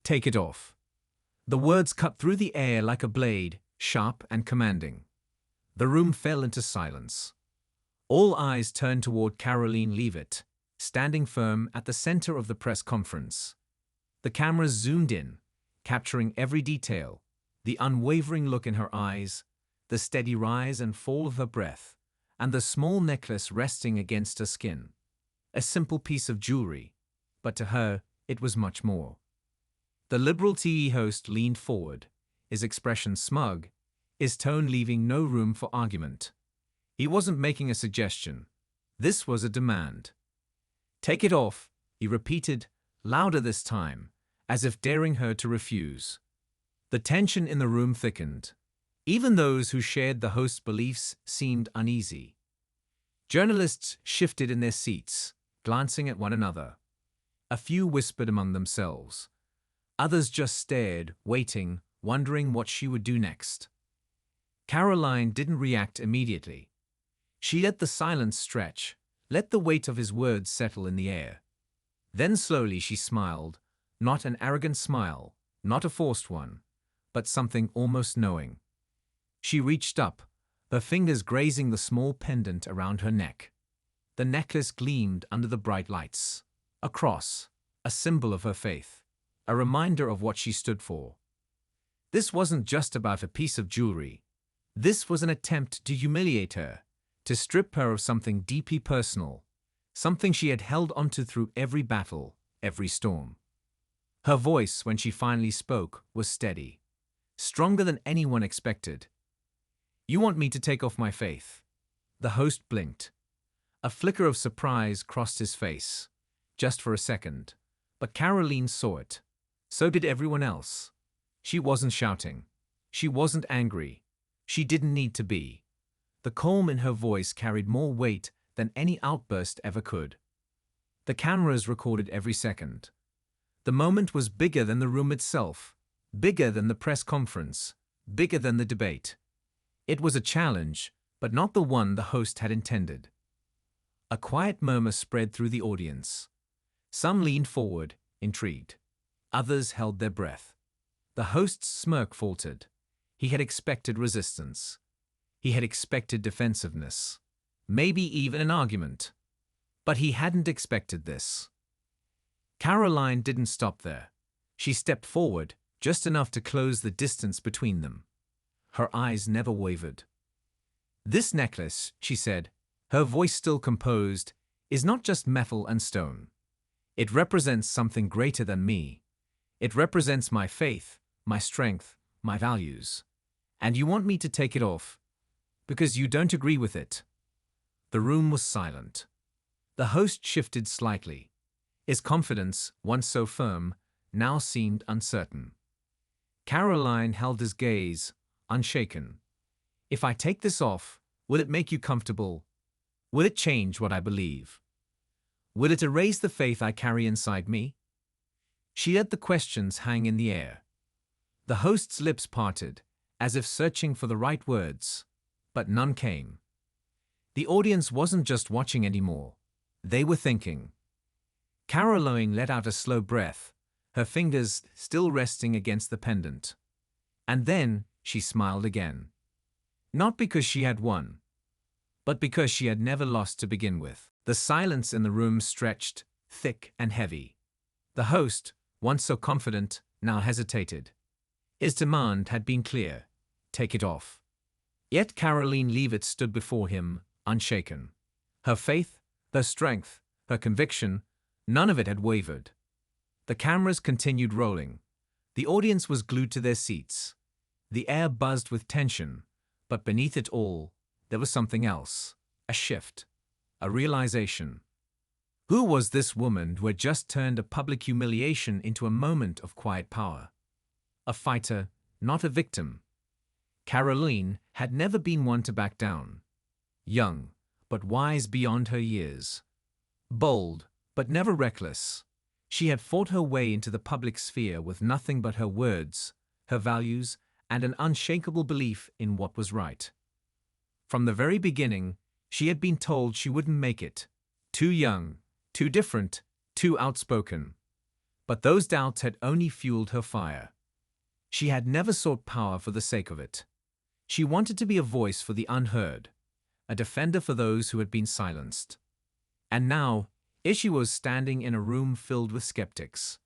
Take it off. The words cut through the air like a blade, sharp and commanding. The room fell into silence. All eyes turned toward Karoline Leavitt, standing firm at the center of the press conference. The cameras zoomed in, capturing every detail, the unwavering look in her eyes, the steady rise and fall of her breath, and the small necklace resting against her skin. A simple piece of jewelry, but to her, it was much more. The Liberal TV host leaned forward, his expression smug, his tone leaving no room for argument. He wasn't making a suggestion. This was a demand. Take it off, he repeated, louder this time, as if daring her to refuse. The tension in the room thickened. Even those who shared the host's beliefs seemed uneasy. Journalists shifted in their seats, glancing at one another. A few whispered among themselves. Others just stared, waiting, wondering what she would do next. Karoline didn't react immediately. She let the silence stretch, let the weight of his words settle in the air. Then slowly she smiled, not an arrogant smile, not a forced one, but something almost knowing. She reached up, her fingers grazing the small pendant around her neck. The necklace gleamed under the bright lights. A cross, a symbol of her faith, a reminder of what she stood for. This wasn't just about a piece of jewelry. This was an attempt to humiliate her, to strip her of something deeply personal, something she had held onto through every battle, every storm. Her voice, when she finally spoke, was steady, stronger than anyone expected. You want me to take off my faith? The host blinked. A flicker of surprise crossed his face, just for a second, but Karoline saw it. So did everyone else. She wasn't shouting. She wasn't angry. She didn't need to be. The calm in her voice carried more weight than any outburst ever could. The cameras recorded every second. The moment was bigger than the room itself, bigger than the press conference, bigger than the debate. It was a challenge, but not the one the host had intended. A quiet murmur spread through the audience. Some leaned forward, intrigued. Others held their breath. The host's smirk faltered. He had expected resistance. He had expected defensiveness. Maybe even an argument. But he hadn't expected this. Karoline didn't stop there. She stepped forward, just enough to close the distance between them. Her eyes never wavered. This necklace, she said, her voice still composed, is not just metal and stone. It represents something greater than me. It represents my faith, my strength, my values. And you want me to take it off because you don't agree with it. The room was silent. The host shifted slightly. His confidence, once so firm, now seemed uncertain. Karoline held his gaze, unshaken. If I take this off, will it make you comfortable? Will it change what I believe? Will it erase the faith I carry inside me? She let the questions hang in the air. The host's lips parted, as if searching for the right words, but none came. The audience wasn't just watching anymore. They were thinking. Karoline let out a slow breath, her fingers still resting against the pendant. And then she smiled again. Not because she had won, but because she had never lost to begin with. The silence in the room stretched, thick and heavy. The host, once so confident, now hesitated. His demand had been clear. Take it off. Yet Karoline Leavitt stood before him, unshaken. Her faith, her strength, her conviction, none of it had wavered. The cameras continued rolling. The audience was glued to their seats. The air buzzed with tension, but beneath it all, there was something else. A shift. A realization. Who was this woman who had just turned a public humiliation into a moment of quiet power? A fighter, not a victim. Karoline had never been one to back down. Young, but wise beyond her years. Bold, but never reckless. She had fought her way into the public sphere with nothing but her words, her values, and an unshakable belief in what was right. From the very beginning, she had been told she wouldn't make it. Too young, too different, too outspoken. But those doubts had only fueled her fire. She had never sought power for the sake of it. She wanted to be a voice for the unheard, a defender for those who had been silenced. And now, here she was standing in a room filled with skeptics,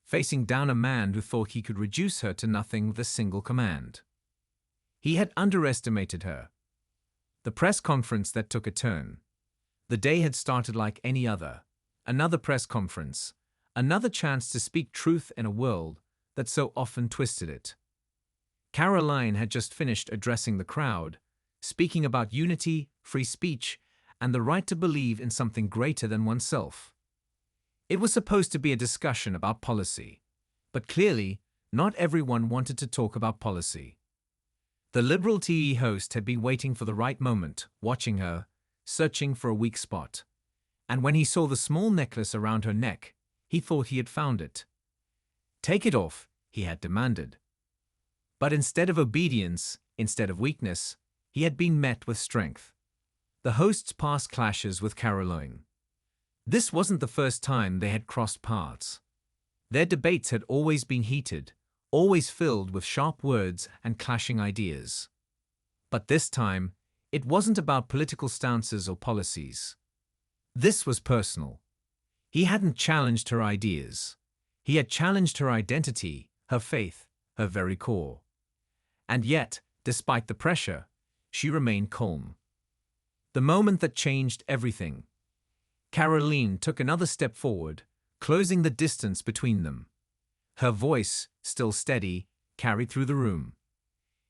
facing down a man who thought he could reduce her to nothing with a single command. He had underestimated her. The press conference that took a turn. The day had started like any other. Another press conference. Another chance to speak truth in a world that so often twisted it. Karoline had just finished addressing the crowd, speaking about unity, free speech, and the right to believe in something greater than oneself. It was supposed to be a discussion about policy, but clearly, not everyone wanted to talk about policy. The Liberal TV host had been waiting for the right moment, watching her, searching for a weak spot. And when he saw the small necklace around her neck, he thought he had found it. "Take it off," he had demanded. But instead of obedience, instead of weakness, he had been met with strength. The host's past clashes with Karoline. This wasn't the first time they had crossed paths. Their debates had always been heated, always filled with sharp words and clashing ideas. But this time, it wasn't about political stances or policies. This was personal. He hadn't challenged her ideas. He had challenged her identity, her faith, her very core. And yet, despite the pressure, she remained calm. The moment that changed everything. Karoline took another step forward, closing the distance between them. Her voice, still steady, carried through the room.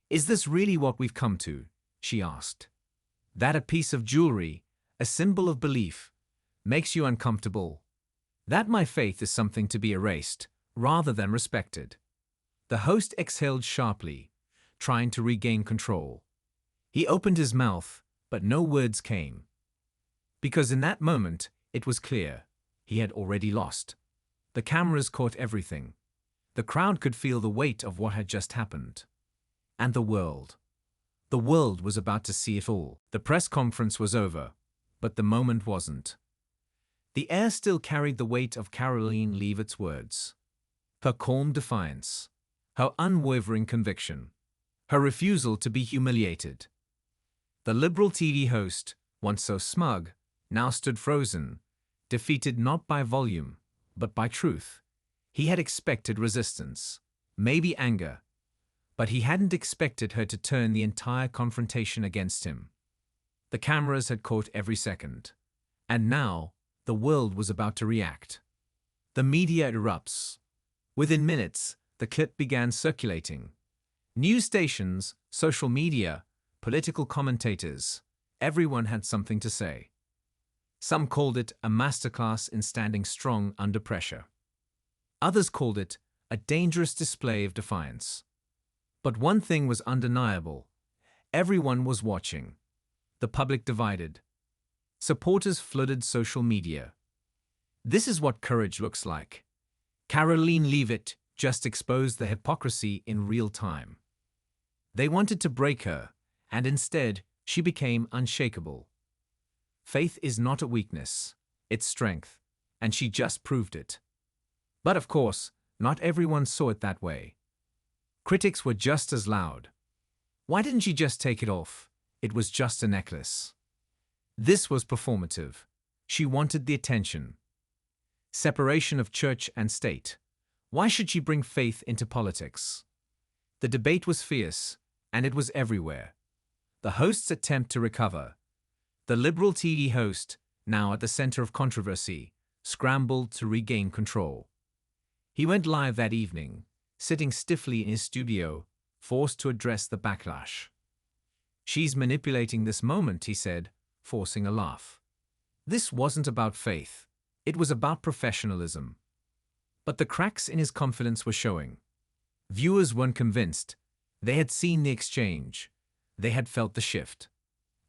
"Is this really what we've come to?" she asked. "That a piece of jewelry, a symbol of belief, makes you uncomfortable? That my faith is something to be erased, rather than respected?" The host exhaled sharply, trying to regain control. He opened his mouth, but no words came. Because in that moment, it was clear, he had already lost. The cameras caught everything. The crowd could feel the weight of what had just happened. And the world. The world was about to see it all. The press conference was over, but the moment wasn't. The air still carried the weight of Karoline Leavitt's words. Her calm defiance. Her unwavering conviction. Her refusal to be humiliated. The Liberal TV host, once so smug, now stood frozen, defeated not by volume, but by truth. He had expected resistance, maybe anger, but he hadn't expected her to turn the entire confrontation against him. The cameras had caught every second, and now the world was about to react. The media erupts. Within minutes, the clip began circulating. News stations, social media, political commentators, everyone had something to say. Some called it a masterclass in standing strong under pressure. Others called it a dangerous display of defiance. But one thing was undeniable. Everyone was watching. The public divided. Supporters flooded social media. This is what courage looks like. Karoline Leavitt just exposed the hypocrisy in real time. They wanted to break her, and instead, she became unshakable. Faith is not a weakness, it's strength, and she just proved it. But of course, not everyone saw it that way. Critics were just as loud. Why didn't she just take it off? It was just a necklace. This was performative. She wanted the attention. Separation of church and state. Why should she bring faith into politics? The debate was fierce, and it was everywhere. The host's attempt to recover. The Liberal TV host, now at the center of controversy, scrambled to regain control. He went live that evening, sitting stiffly in his studio, forced to address the backlash. "She's manipulating this moment," he said, forcing a laugh. This wasn't about faith. It was about professionalism. But the cracks in his confidence were showing. Viewers weren't convinced. They had seen the exchange. They had felt the shift.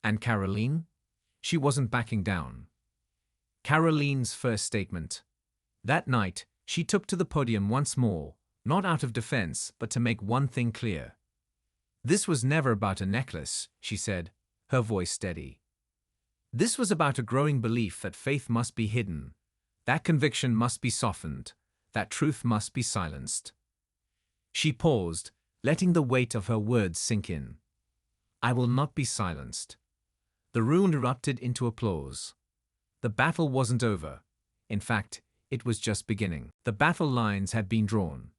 And Karoline? She wasn't backing down. Karoline's first statement. That night, she took to the podium once more, not out of defense, but to make one thing clear. This was never about a necklace, she said, her voice steady. This was about a growing belief that faith must be hidden, that conviction must be softened, that truth must be silenced. She paused, letting the weight of her words sink in. I will not be silenced. The room erupted into applause. The battle wasn't over. In fact, it was just beginning. The battle lines had been drawn.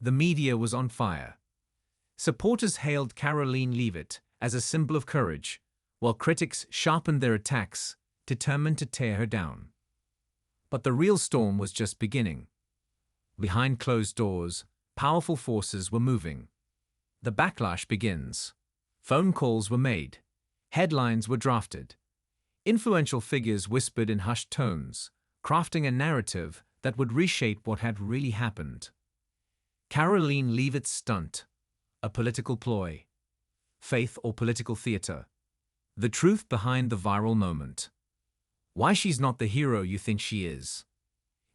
The media was on fire. Supporters hailed Karoline Leavitt as a symbol of courage, while critics sharpened their attacks, determined to tear her down. But the real storm was just beginning. Behind closed doors, powerful forces were moving. The backlash begins. Phone calls were made. Headlines were drafted. Influential figures whispered in hushed tones, crafting a narrative that would reshape what had really happened. Karoline Leavitt's stunt. A political ploy. Faith or political theater. The truth behind the viral moment. Why she's not the hero you think she is.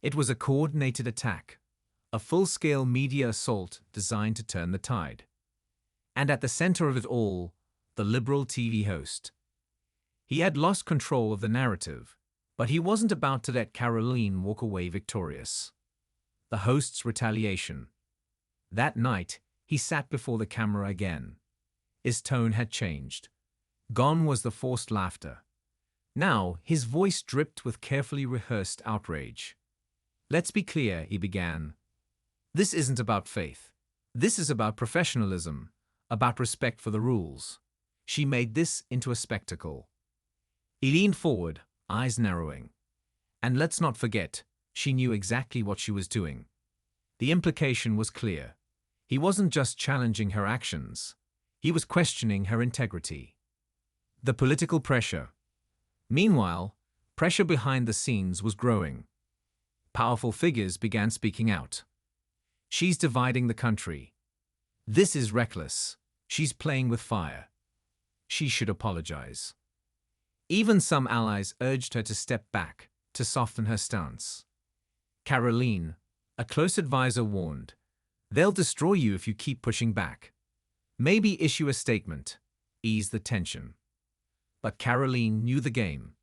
It was a coordinated attack. A full-scale media assault designed to turn the tide. And at the center of it all, the liberal TV host. He had lost control of the narrative, but he wasn't about to let Karoline walk away victorious. The host's retaliation. That night, he sat before the camera again. His tone had changed. Gone was the forced laughter. Now, his voice dripped with carefully rehearsed outrage. Let's be clear, he began. This isn't about faith. This is about professionalism, about respect for the rules. She made this into a spectacle. He leaned forward, eyes narrowing. And let's not forget, she knew exactly what she was doing. The implication was clear. He wasn't just challenging her actions. He was questioning her integrity. The political pressure. Meanwhile, pressure behind the scenes was growing. Powerful figures began speaking out. She's dividing the country. This is reckless. She's playing with fire. She should apologize. Even some allies urged her to step back, to soften her stance. Karoline, a close advisor, warned, they'll destroy you if you keep pushing back. Maybe issue a statement, ease the tension. But Karoline knew the game.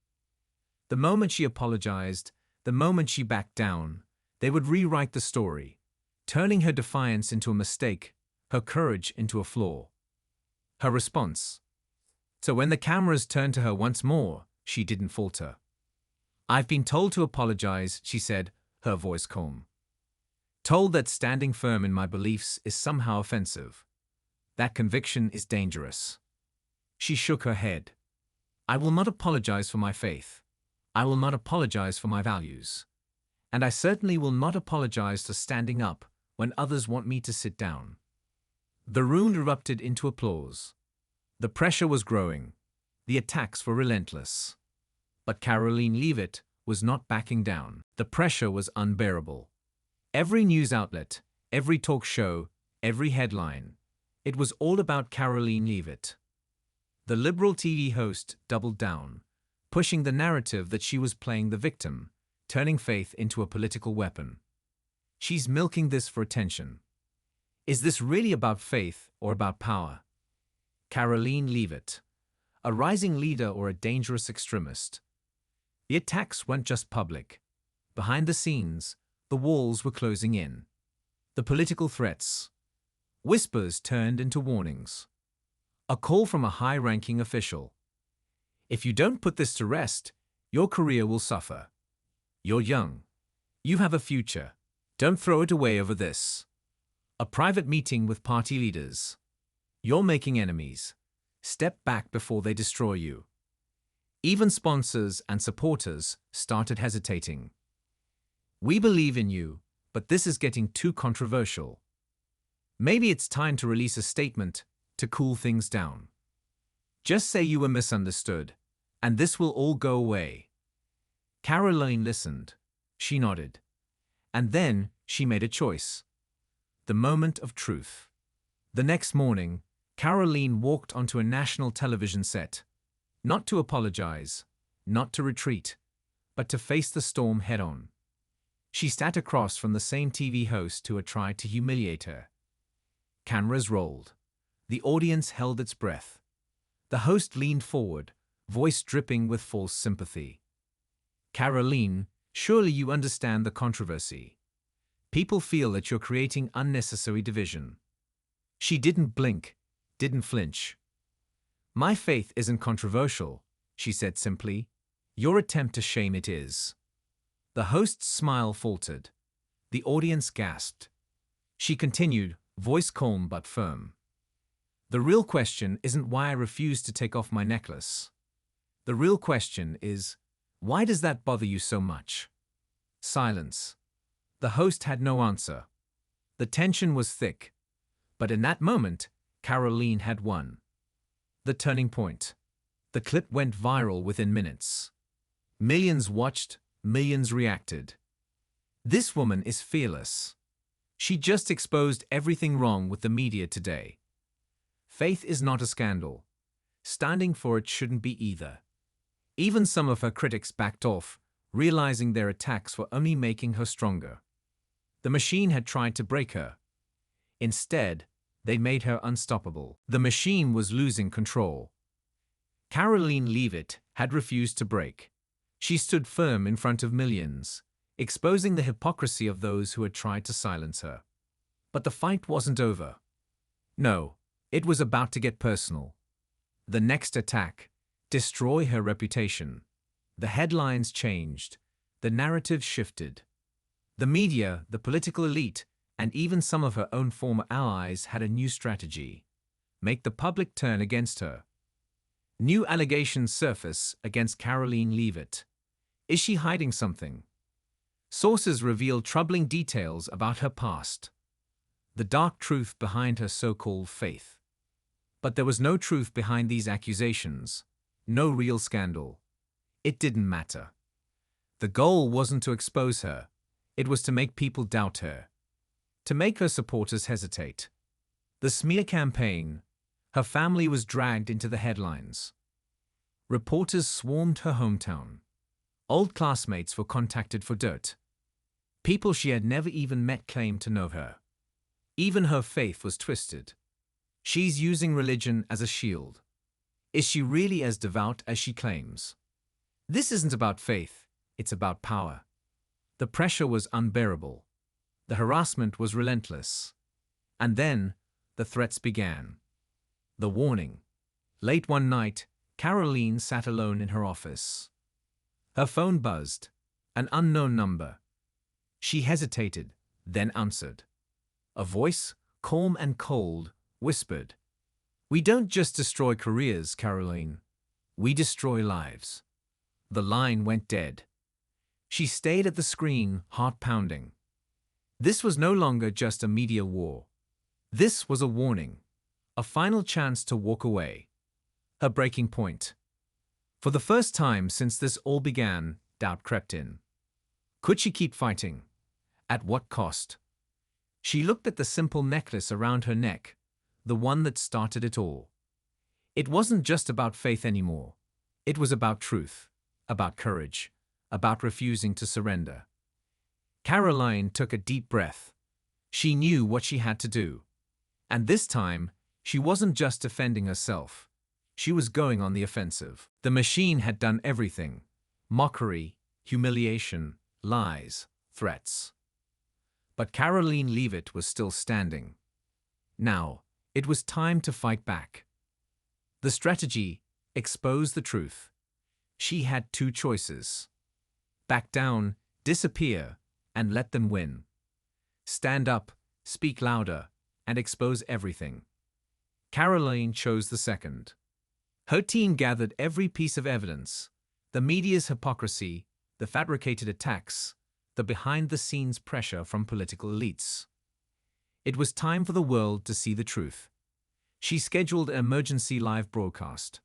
The moment she apologized, the moment she backed down, they would rewrite the story, turning her defiance into a mistake, her courage into a flaw. Her response. So when the cameras turned to her once more, she didn't falter. I've been told to apologize, she said, her voice calm. Told that standing firm in my beliefs is somehow offensive. That conviction is dangerous. She shook her head. I will not apologize for my faith. I will not apologize for my values. And I certainly will not apologize for standing up when others want me to sit down. The room erupted into applause. The pressure was growing. The attacks were relentless. But Karoline Leavitt was not backing down. The pressure was unbearable. Every news outlet, every talk show, every headline. It was all about Karoline Leavitt. The liberal TV host doubled down, pushing the narrative that she was playing the victim, turning faith into a political weapon. She's milking this for attention. Is this really about faith or about power? Karoline Leavitt, a rising leader or a dangerous extremist? The attacks weren't just public. Behind the scenes, the walls were closing in. The political threats. Whispers turned into warnings. A call from a high-ranking official. If you don't put this to rest, your career will suffer. You're young. You have a future. Don't throw it away over this. A private meeting with party leaders. You're making enemies. Step back before they destroy you. Even sponsors and supporters started hesitating. We believe in you, but this is getting too controversial. Maybe it's time to release a statement to cool things down. Just say you were misunderstood, and this will all go away. Karoline listened. She nodded. And then she made a choice. The moment of truth. The next morning, Karoline walked onto a national television set. Not to apologize, not to retreat, but to face the storm head-on. She sat across from the same TV host who had tried to humiliate her. Cameras rolled. The audience held its breath. The host leaned forward, voice dripping with false sympathy. Karoline, surely you understand the controversy. People feel that you're creating unnecessary division. She didn't blink, didn't flinch. My faith isn't controversial, she said simply. Your attempt to shame it is. The host's smile faltered. The audience gasped. She continued, voice calm but firm. The real question isn't why I refuse to take off my necklace. The real question is, why does that bother you so much? Silence. The host had no answer. The tension was thick. But in that moment, Karoline had won. The turning point. The clip went viral within minutes. Millions watched, millions reacted. This woman is fearless. She just exposed everything wrong with the media today. Faith is not a scandal. Standing for it shouldn't be either. Even some of her critics backed off, realizing their attacks were only making her stronger. The machine had tried to break her. Instead, they made her unstoppable. The machine was losing control. Karoline Leavitt had refused to break. She stood firm in front of millions, exposing the hypocrisy of those who had tried to silence her. But the fight wasn't over. No, it was about to get personal. The next attack, destroy her reputation. The headlines changed. The narrative shifted. The media, the political elite, and even some of her own former allies had a new strategy. Make the public turn against her. New allegations surface against Karoline Leavitt. Is she hiding something? Sources reveal troubling details about her past. The dark truth behind her so-called faith. But there was no truth behind these accusations. No real scandal. It didn't matter. The goal wasn't to expose her. It was to make people doubt her. To make her supporters hesitate. The smear campaign. Her family was dragged into the headlines. Reporters swarmed her hometown. Old classmates were contacted for dirt. People she had never even met claimed to know her. Even her faith was twisted. She's using religion as a shield. Is she really as devout as she claims? This isn't about faith, it's about power. The pressure was unbearable. The harassment was relentless. And then, the threats began. The warning. Late one night, Karoline sat alone in her office. Her phone buzzed. An unknown number. She hesitated, then answered. A voice, calm and cold, whispered, "We don't just destroy careers, Karoline. We destroy lives." The line went dead. She stayed at the screen, heart pounding. This was no longer just a media war. This was a warning. A final chance to walk away. Her breaking point. For the first time since this all began, doubt crept in. Could she keep fighting? At what cost? She looked at the simple necklace around her neck, the one that started it all. It wasn't just about faith anymore. It was about truth, about courage, about refusing to surrender. Karoline took a deep breath. She knew what she had to do. And this time, she wasn't just defending herself. She was going on the offensive. The machine had done everything. Mockery, humiliation, lies, threats. But Karoline Leavitt was still standing. Now, it was time to fight back. The strategy, expose the truth. She had two choices. Back down, disappear, and let them win. Stand up, speak louder, and expose everything. Karoline chose the second. Her team gathered every piece of evidence, the media's hypocrisy, the fabricated attacks, the behind-the-scenes pressure from political elites. It was time for the world to see the truth. She scheduled an emergency live broadcast.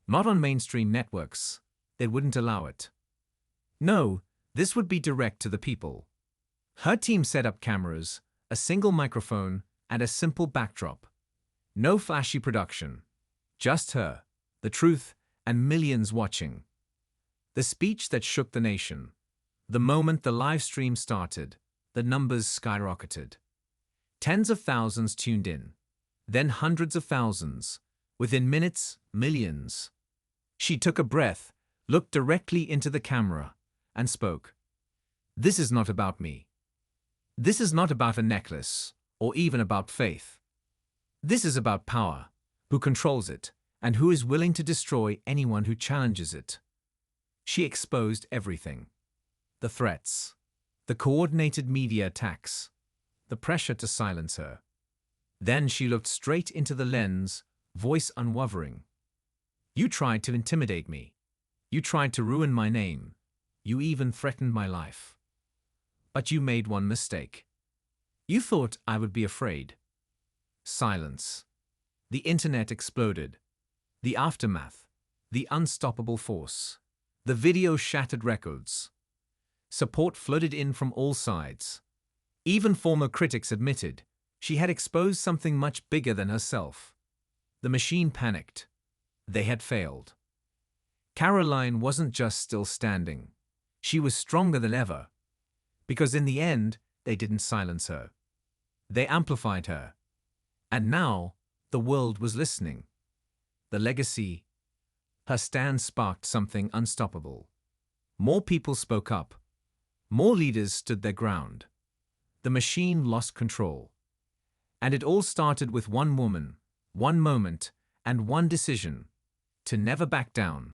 Not on mainstream networks. They wouldn't allow it. No, this would be direct to the people. Her team set up cameras, a single microphone, and a simple backdrop. No flashy production. Just her, the truth, and millions watching. The speech that shook the nation. The moment the live stream started, the numbers skyrocketed. Tens of thousands tuned in. Then hundreds of thousands. Within minutes, millions. She took a breath, looked directly into the camera, and spoke. This is not about me. This is not about a necklace, or even about faith. This is about power, who controls it, and who is willing to destroy anyone who challenges it. She exposed everything. The threats, the coordinated media attacks, the pressure to silence her. Then she looked straight into the lens, voice unwavering. You tried to intimidate me. You tried to ruin my name. You even threatened my life. But you made one mistake. You thought I would be afraid. Silence. The internet exploded. The aftermath. The unstoppable force. The video shattered records. Support flooded in from all sides. Even former critics admitted she had exposed something much bigger than herself. The machine panicked. They had failed. Karoline wasn't just still standing. She was stronger than ever. Because in the end, they didn't silence her. They amplified her. And now, the world was listening. The legacy. Her stand sparked something unstoppable. More people spoke up. More leaders stood their ground. The machine lost control. And it all started with one woman, one moment, and one decision: to never back down.